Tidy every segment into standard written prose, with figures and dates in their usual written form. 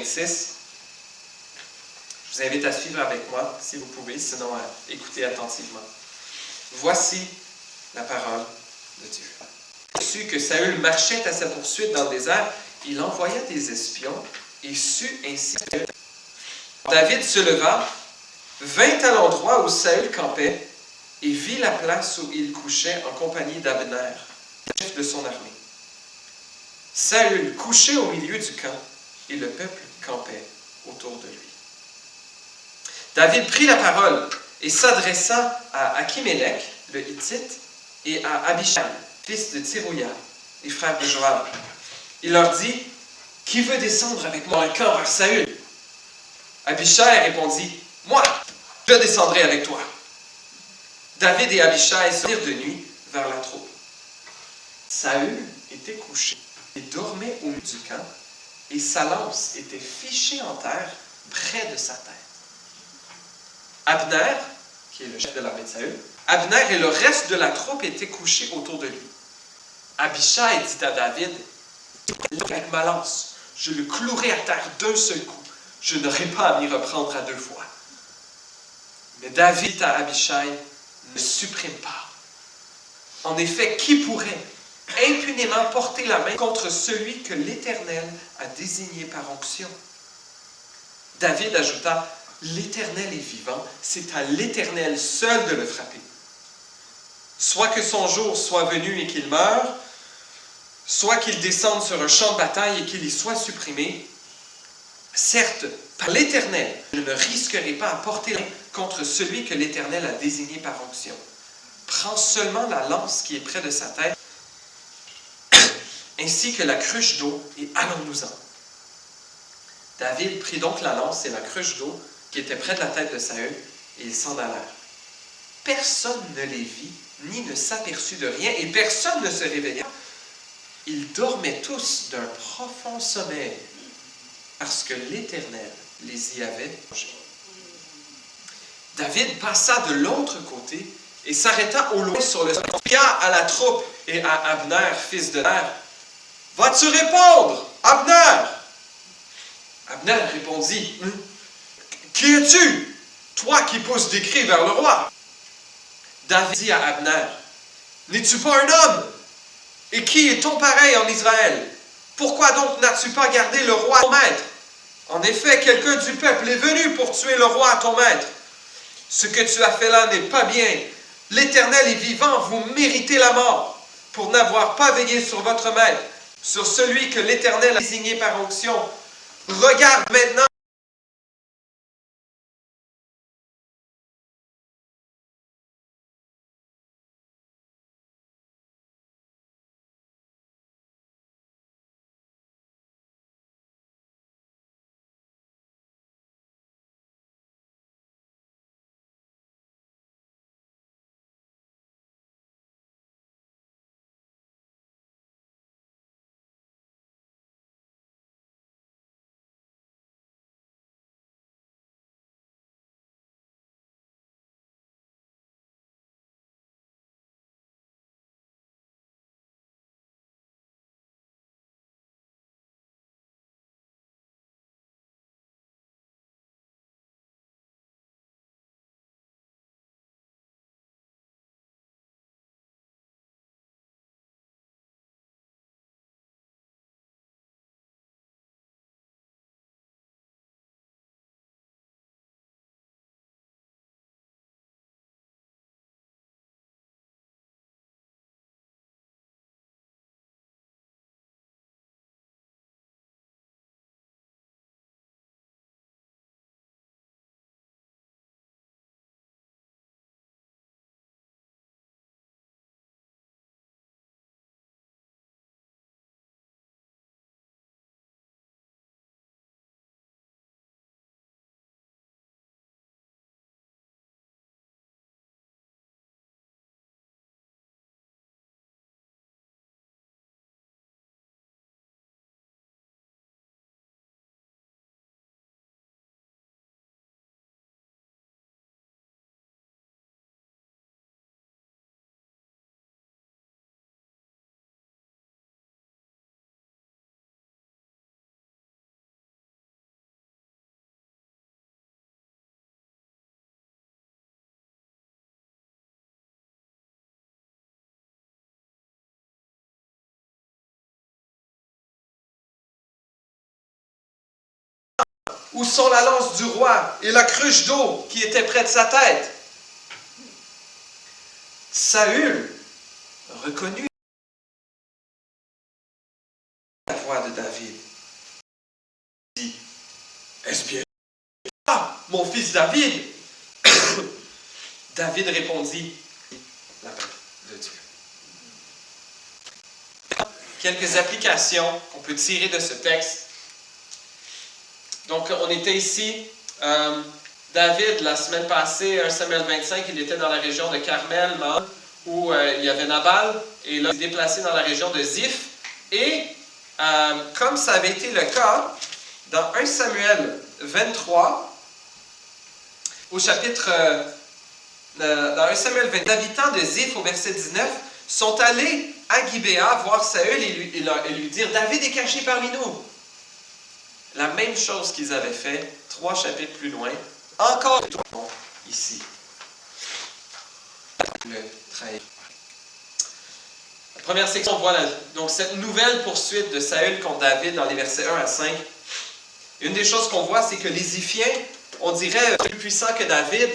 6. Je vous invite à suivre avec moi, si vous pouvez, sinon à écouter attentivement. Voici la parole de Dieu. Su que Saül marchait à sa poursuite dans le désert, il envoya des espions et sut ainsi. David se leva, vint à l'endroit où Saül campait et vit la place où il couchait en compagnie d'Abner, chef de son armée. Saül couchait au milieu du camp et le peuple campait autour de lui. David prit la parole et s'adressa à Achimélec, le Hittite, et à Abishai, fils de Tserouïa, les frères de Joab. Il leur dit, « Qui veut descendre avec moi un camp vers Saül? » Abishai répondit, « Moi, je descendrai avec toi. » David et Abishai sortirent de nuit vers la troupe. Saül était couché et dormait au milieu du camp, et sa lance était fichée en terre près de sa tête. Abner, qui est le chef de l'armée de Saül, Abner et le reste de la troupe étaient couchés autour de lui. Abishai dit à David, « Avec ma lance, je le clouerai à terre d'un seul coup. Je n'aurai pas à m'y reprendre à 2 fois. » Mais David dit à Abishai, « Ne supprime pas. En effet, qui pourrait impunément porter la main contre celui que l'Éternel a désigné par onction? » David ajouta, « L'Éternel est vivant, c'est à l'Éternel seul de le frapper. Soit que son jour soit venu et qu'il meure, soit qu'il descende sur un champ de bataille et qu'il y soit supprimé. Certes, par l'Éternel, je ne risquerai pas à porter la main contre celui que l'Éternel a désigné par onction. Prends seulement la lance qui est près de sa tête, ainsi que la cruche d'eau, et allons-nous-en. » David prit donc la lance et la cruche d'eau qui était près de la tête de Saül, et ils s'en allèrent. Personne ne les vit, ni ne s'aperçut de rien, et personne ne se réveilla. Ils dormaient tous d'un profond sommeil, parce que l'Éternel les y avait changés. David passa de l'autre côté et s'arrêta au loin sur le sol. Il cria à la troupe et à Abner, fils de Ner, « Vas-tu répondre, Abner? » Abner répondit, « Qui es-tu, toi qui pousses des cris vers le roi? » David dit à Abner, « N'es-tu pas un homme? Et qui est ton pareil en Israël? Pourquoi donc n'as-tu pas gardé le roi ton maître? En effet, quelqu'un du peuple est venu pour tuer le roi ton maître. Ce que tu as fait là n'est pas bien. L'Éternel est vivant, vous méritez la mort, pour n'avoir pas veillé sur votre maître, sur celui que l'Éternel a désigné par onction. Regarde maintenant Où sont la lance du roi et la cruche d'eau qui était près de sa tête? Saül reconnut la voix de David. Il dit, est-ce bien toi, mon fils David? David répondit, la paix de Dieu. Quelques applications qu'on peut tirer de ce texte. Donc, on était ici. David, la semaine passée, 1 Samuel 25, il était dans la région de Carmel, où il y avait Nabal, et là, il s'est déplacé dans la région de Ziph. Et comme ça avait été le cas dans 1 Samuel 23, au chapitre, dans 1 Samuel 20, les habitants de Ziph, au verset 19, sont allés à Gibéa voir Saül et lui dire, David est caché parmi nous. La même chose qu'ils avaient fait 3 chapitres plus loin, encore ici. Le trahir. La première section, voilà. Donc, cette nouvelle poursuite de Saül contre David dans les versets 1 à 5. Une des choses qu'on voit, c'est que les Ziphiens, on dirait, plus puissants que David.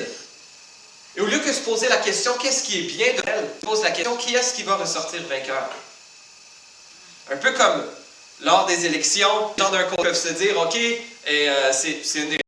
Et au lieu que se poser la question, qu'est-ce qui est bien de elle, pose la question, qui est-ce qui va ressortir vainqueur? Un peu comme lors des élections, les gens d'un côté peuvent se dire, OK, c'est une des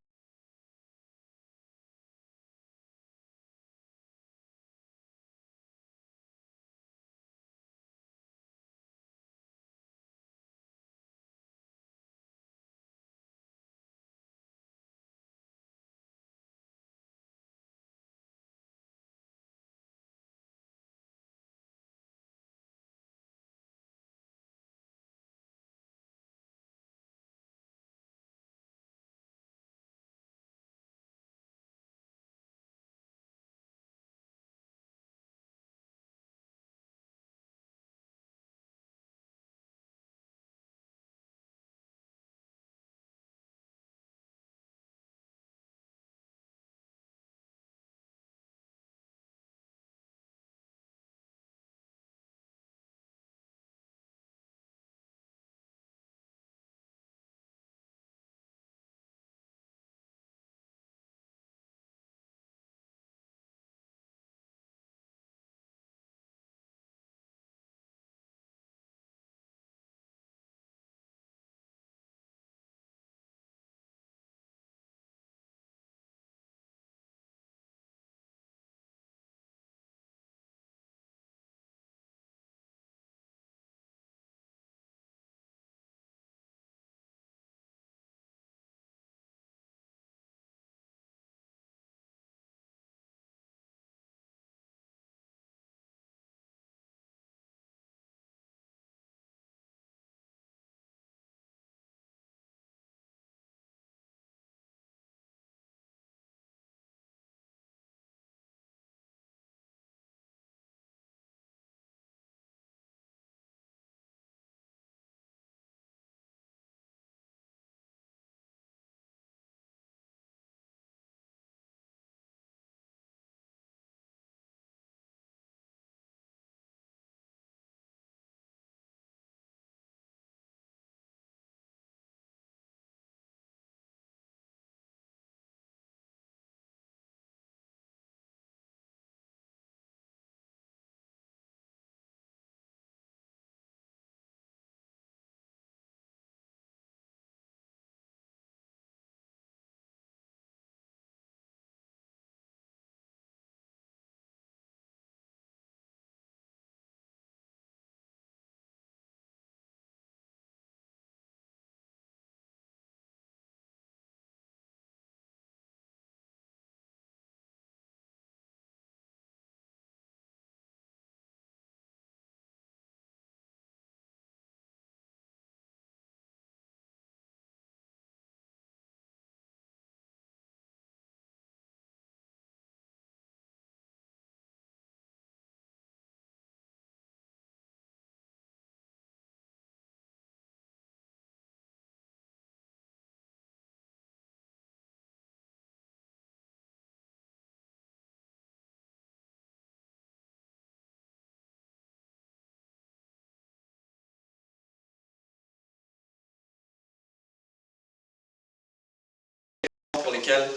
lesquels,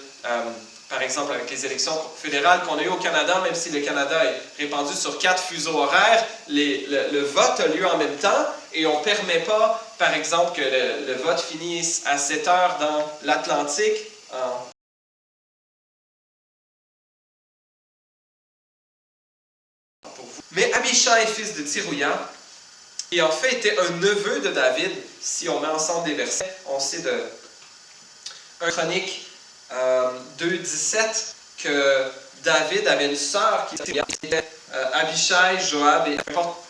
par exemple, avec les élections fédérales qu'on a eues au Canada, même si le Canada est répandu sur 4 fuseaux horaires, le vote a lieu en même temps et on ne permet pas, par exemple, que le vote finisse à 7 heures dans l'Atlantique. Mais Abishai, fils de Tsérouia, qui en fait était un neveu de David, si on met ensemble des versets, on sait de 1 Chronique 2,17 que David avait une sœur qui était Abishai, Joab et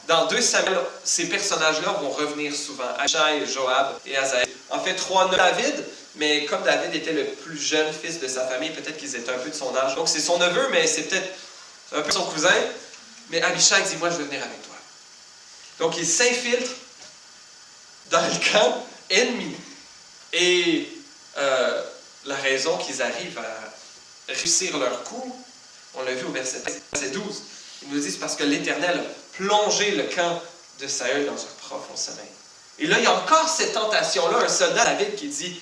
dans 2 Samuel, ces personnages-là vont revenir souvent. Abishai, Joab et Azaël. En fait, 3 neveux de David, mais comme David était le plus jeune fils de sa famille, peut-être qu'ils étaient un peu de son âge. Donc c'est son neveu, mais c'est peut-être un peu son cousin. Mais Abishai dit, moi je veux venir avec toi. Donc il s'infiltre dans le camp ennemi. Et la raison qu'ils arrivent à réussir leur coup, on l'a vu au verset 12, ils nous disent parce que l'Éternel a plongé le camp de Saül dans un profond sommeil. Et là, il y a encore cette tentation-là, un soldat David qui dit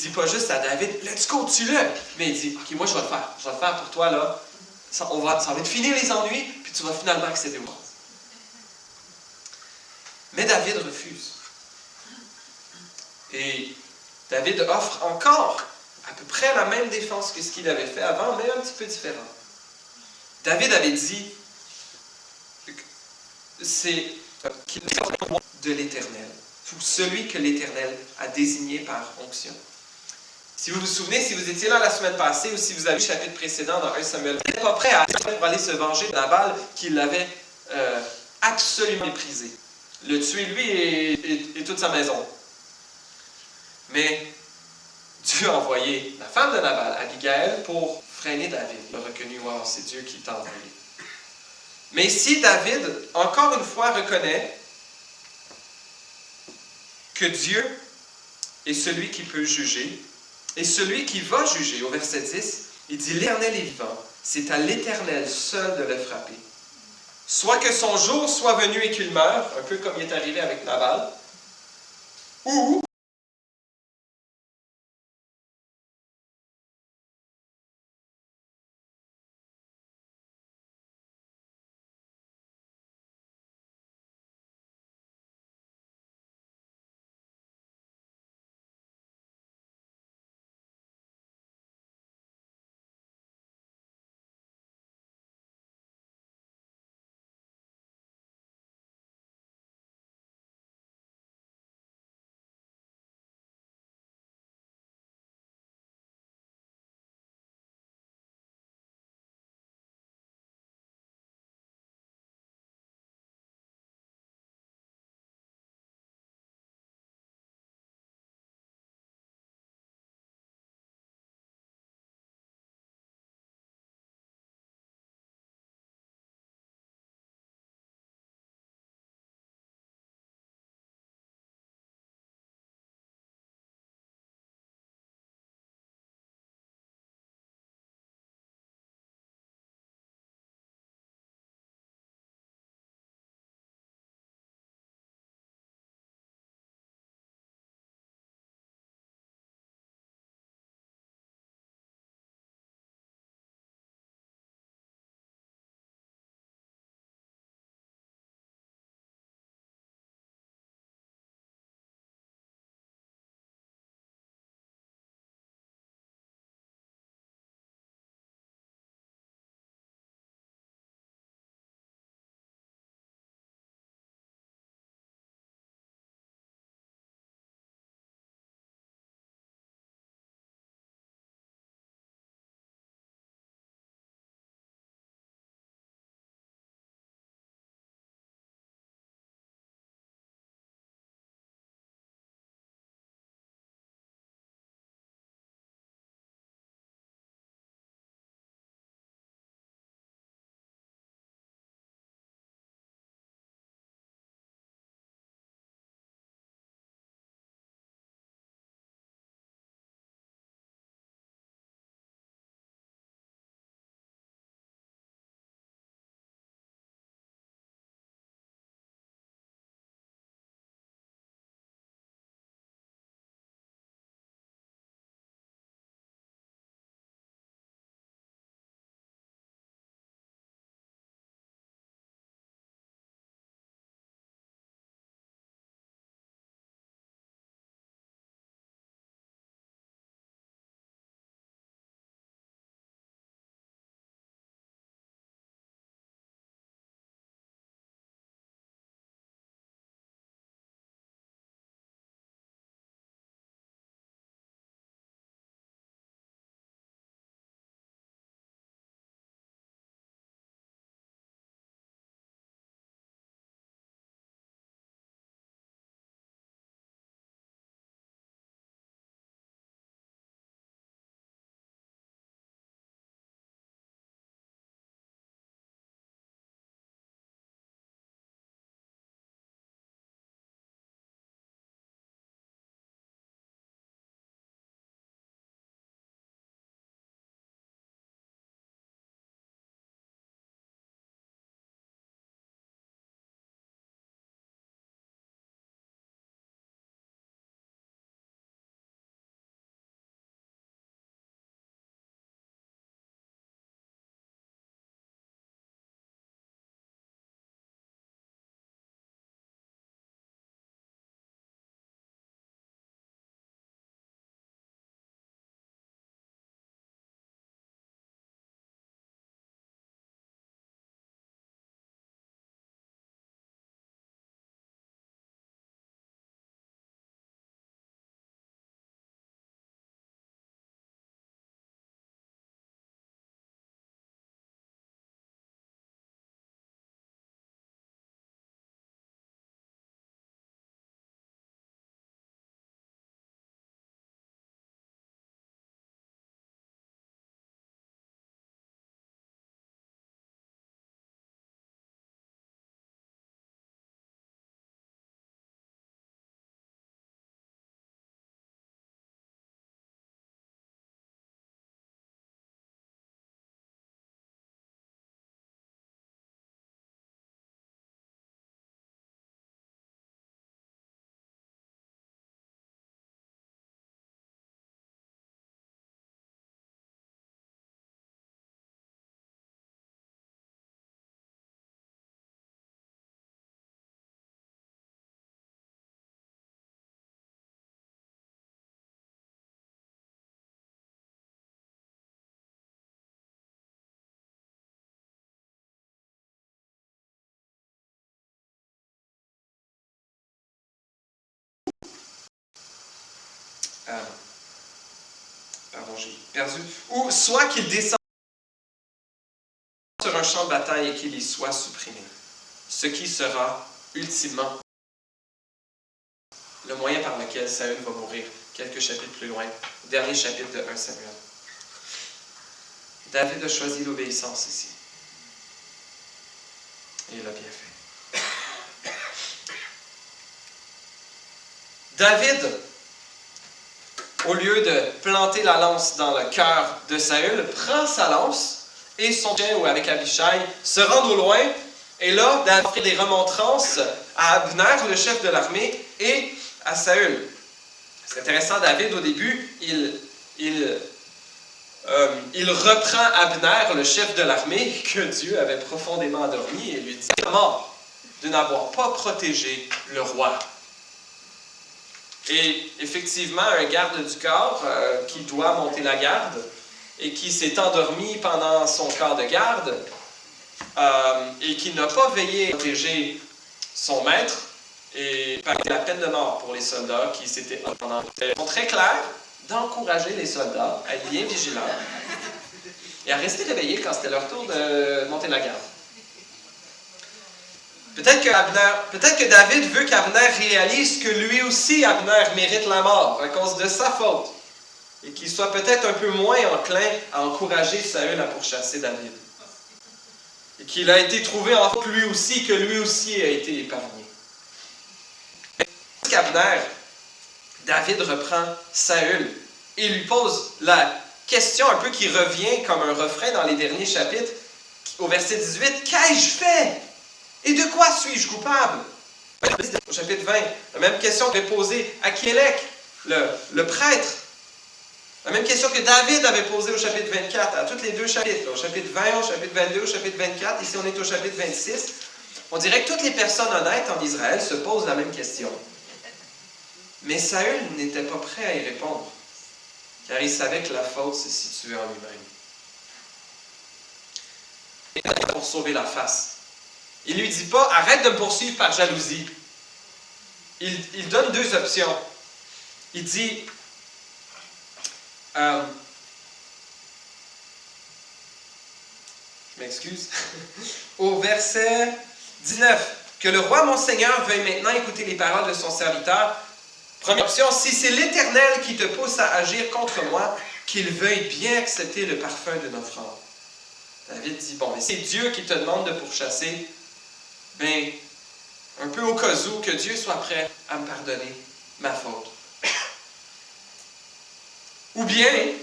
pas juste à David, let's go, tue-le, mais il dit, ok, moi je vais le faire pour toi, là, ça va te finir les ennuis, puis tu vas finalement accéder au monde. Mais David refuse. Et David offre encore à peu près la même défense que ce qu'il avait fait avant, mais un petit peu différent. David avait dit c'est de l'Éternel, ou celui que l'Éternel a désigné par onction. Si vous vous souvenez, si vous étiez là la semaine passée, ou si vous avez lu le chapitre précédent dans 1 Samuel, il n'était pas prêt pour aller se venger de Nabal qui l'avait absolument méprisé. Le tuer lui et toute sa maison. Mais Dieu a envoyé la femme de Nabal, Abigail, pour freiner David. Il a reconnu, wow, c'est Dieu qui t'a envoyé. Mais si David, encore une fois, reconnaît que Dieu est celui qui peut juger, et celui qui va juger, au verset 10, il dit, l'Éternel est vivant, c'est à l'Éternel seul de le frapper. Soit que son jour soit venu et qu'il meure, un peu comme il est arrivé avec Nabal, ou pardon, j'ai perdu. Ou soit qu'il descende sur un champ de bataille et qu'il y soit supprimé. Ce qui sera ultimement le moyen par lequel Saül va mourir. Quelques chapitres plus loin, au dernier chapitre de 1 Samuel. David a choisi l'obéissance ici. Et il l'a bien fait. David, au lieu de planter la lance dans le cœur de Saül, prend sa lance et son chien, ou avec Abishai, se rend au loin. Et là, David fait des remontrances à Abner, le chef de l'armée, et à Saül. C'est intéressant, David, au début, il reprend Abner, le chef de l'armée, que Dieu avait profondément endormi, et lui dit « mort de n'avoir pas protégé le roi ». Et effectivement, un garde du corps qui doit monter la garde et qui s'est endormi pendant son corps de garde et qui n'a pas veillé à protéger son maître, et par la peine de mort pour les soldats qui s'étaient pendant. Ils sont très clairs d'encourager les soldats à être bien vigilants et à rester réveillés quand c'était leur tour de monter la garde. Peut-être que David veut qu'Abner réalise que lui aussi, Abner, mérite la mort à cause de sa faute et qu'il soit peut-être un peu moins enclin à encourager Saül à pourchasser David. Et qu'il a été trouvé en faute lui aussi, que lui aussi a été épargné. Qu'Abner, David reprend Saül et lui pose la question un peu qui revient comme un refrain dans les derniers chapitres, au verset 18, « Qu'ai-je fait? Et de quoi suis-je coupable? » Au chapitre 20, la même question que posée à Akhimelech, le prêtre. La même question que David avait posée au chapitre 24, à tous les deux chapitres, au chapitre 20, au chapitre 22, au chapitre 24, ici on est au chapitre 26. On dirait que toutes les personnes honnêtes en Israël se posent la même question. Mais Saül n'était pas prêt à y répondre, car il savait que la faute se situait en lui-même. Pour sauver la face. Il ne lui dit pas « Arrête de me poursuivre par jalousie ». Il donne deux options. Il dit je m'excuse. Au verset 19, « Que le roi mon Seigneur veuille maintenant écouter les paroles de son serviteur. » Première option, « Si c'est l'Éternel qui te pousse à agir contre moi, qu'il veuille bien accepter le parfum de notre offrande. » David dit, bon, mais c'est Dieu qui te demande de pourchasser, bien, un peu au cas où, que Dieu soit prêt à me pardonner ma faute. Ou bien,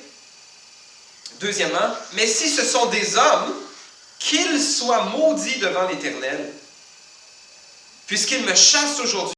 deuxièmement, mais si ce sont des hommes, qu'ils soient maudits devant l'Éternel, puisqu'ils me chassent aujourd'hui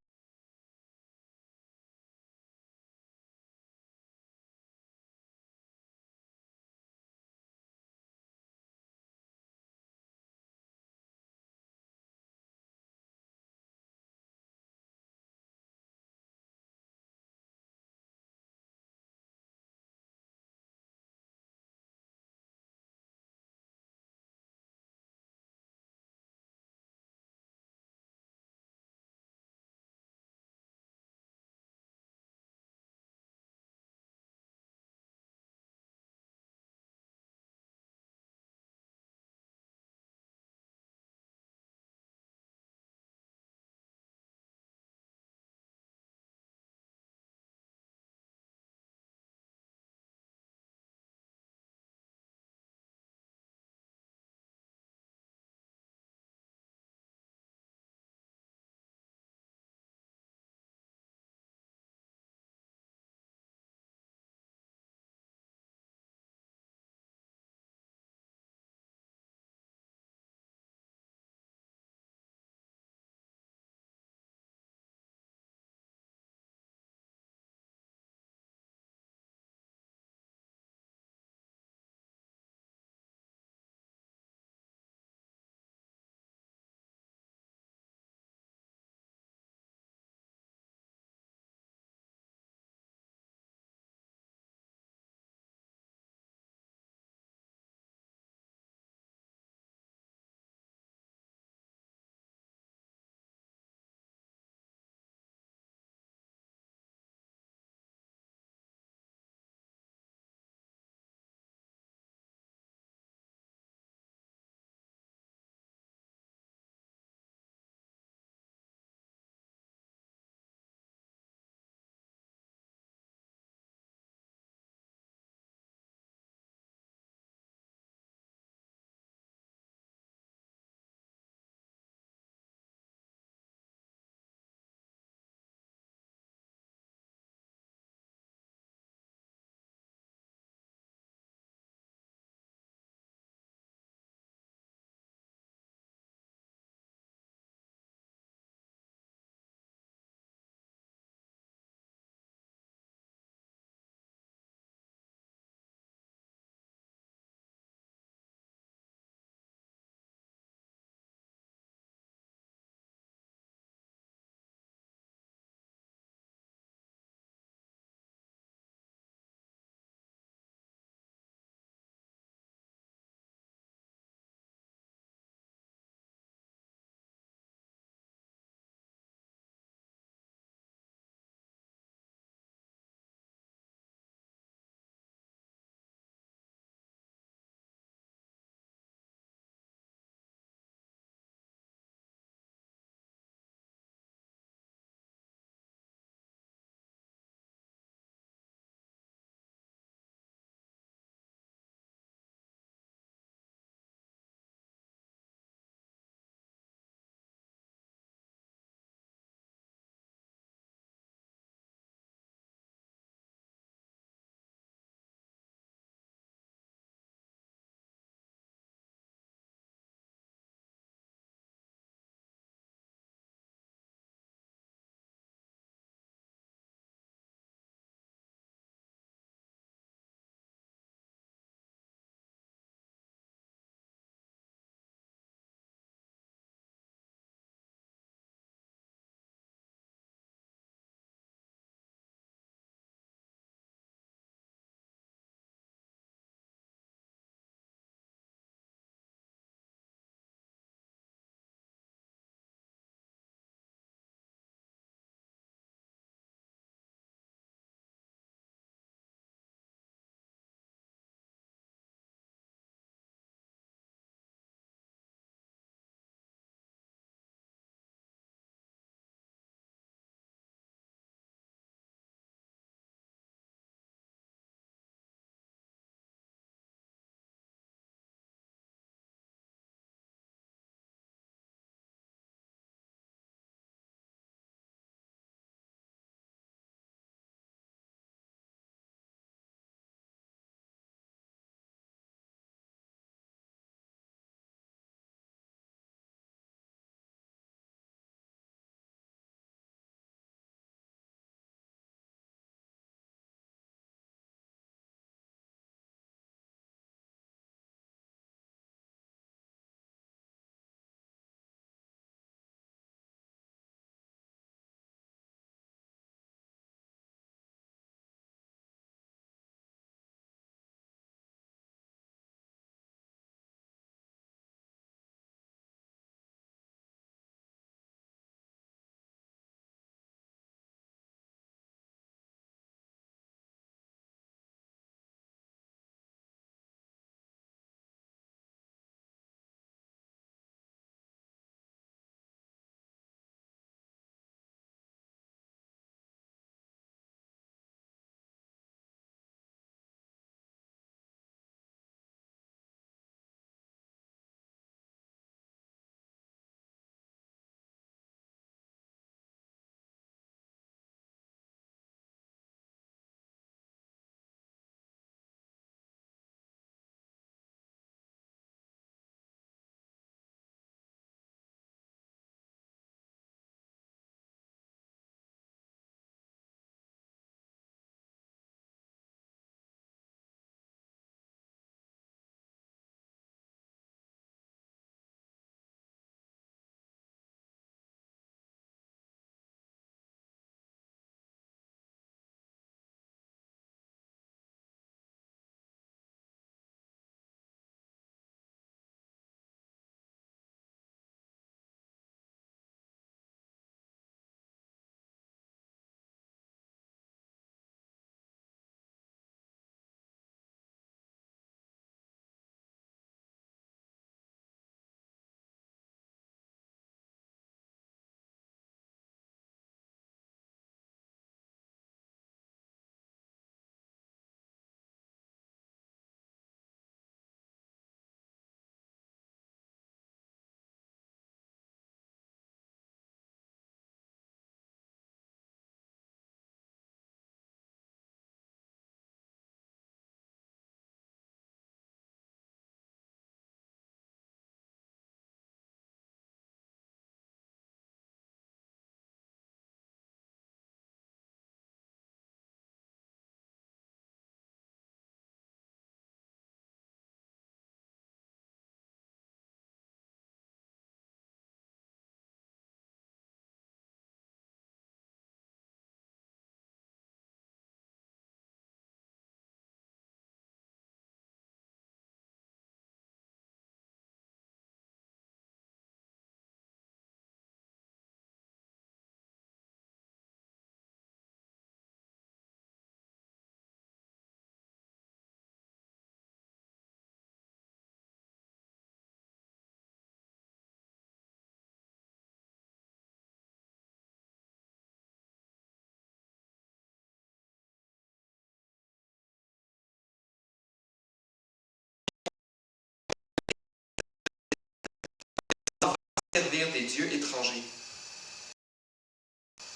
servir des dieux étrangers.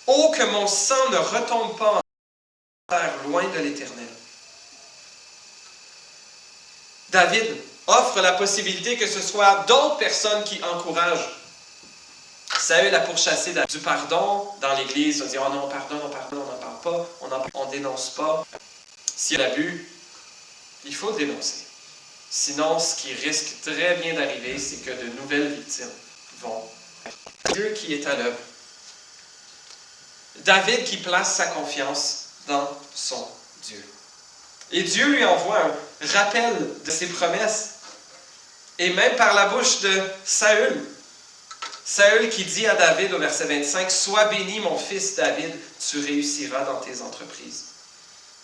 Oh, que mon sang ne retombe pas en terre loin de l'Éternel. David offre la possibilité que ce soit d'autres personnes qui encouragent Saül a pourchassé du pardon dans l'Église. On dit « Oh non, on pardonne, on n'en parle pas, on ne dénonce pas. » S'il y a l'abus, il faut dénoncer. Sinon, ce qui risque très bien d'arriver, c'est que de nouvelles victimes vont. Dieu qui est à l'œuvre. David qui place sa confiance dans son Dieu. Et Dieu lui envoie un rappel de ses promesses. Et même par la bouche de Saül. Saül qui dit à David au verset 25, « Sois béni, mon fils David, tu réussiras dans tes entreprises. »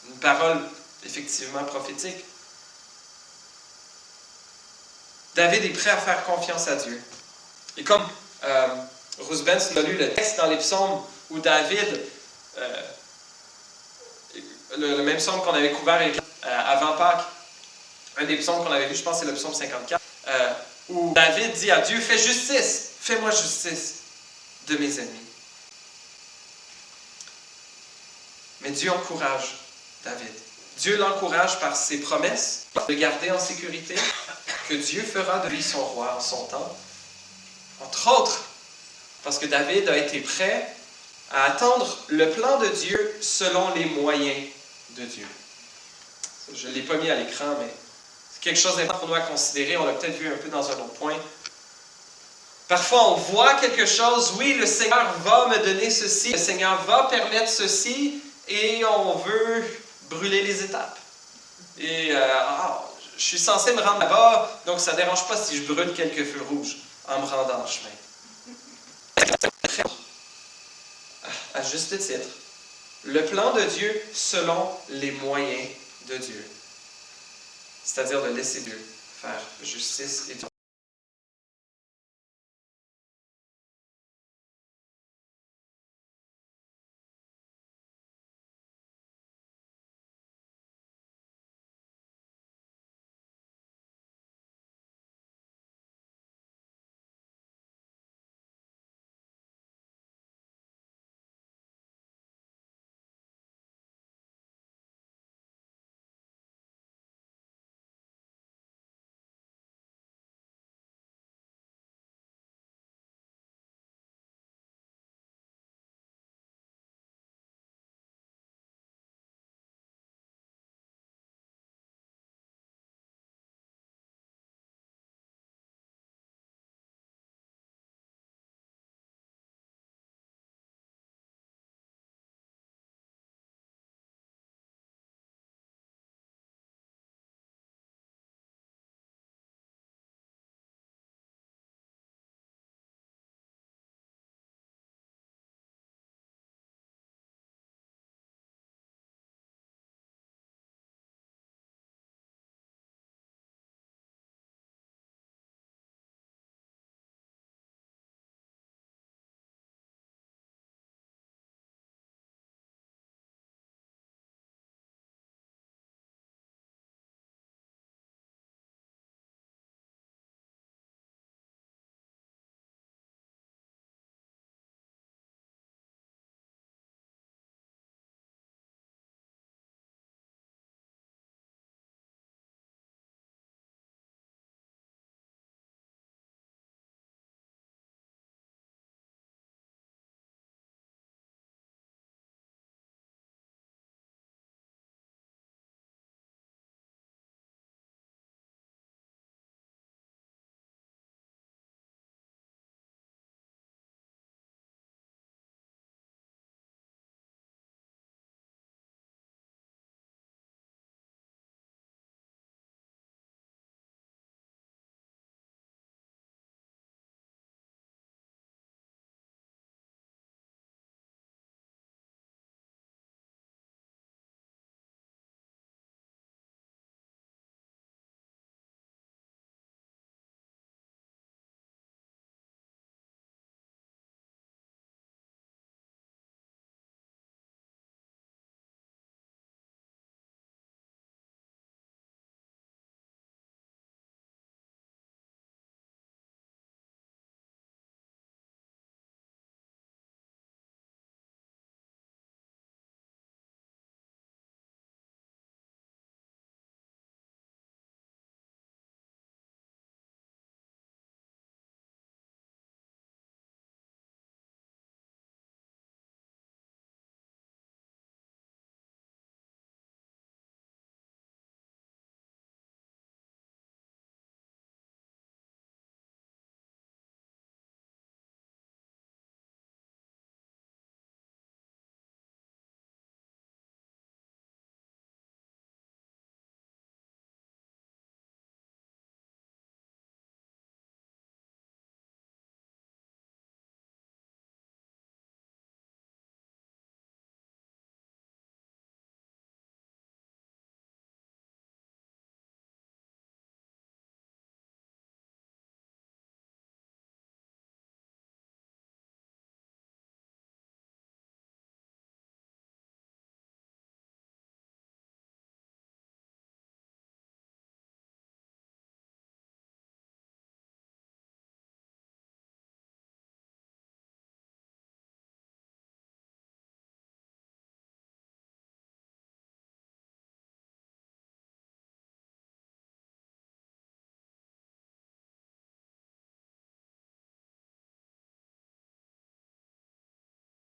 Une parole effectivement prophétique. David est prêt à faire confiance à Dieu. Et comme Ruth Benz a lu le texte dans les psaumes où David, le même psaume qu'on avait couvert avant Pâques, un des psaumes qu'on avait lu, je pense que c'est le psaume 54, où David dit à Dieu, « Fais justice, fais-moi justice de mes ennemis. » Mais Dieu encourage David. Dieu l'encourage par ses promesses de le garder en sécurité, que Dieu fera de lui son roi en son temps. Entre autres, parce que David a été prêt à attendre le plan de Dieu selon les moyens de Dieu. Je ne l'ai pas mis à l'écran, mais c'est quelque chose d'important pour nous à considérer. On l'a peut-être vu un peu dans un autre point. Parfois, on voit quelque chose. Oui, le Seigneur va me donner ceci. Le Seigneur va permettre ceci. Et on veut brûler les étapes. Et je suis censé me rendre là-bas, donc ça ne dérange pas si je brûle quelques feux rouges en me rendant en chemin. À juste titre, le plan de Dieu selon les moyens de Dieu. C'est-à-dire de laisser Dieu faire justice et Dieu.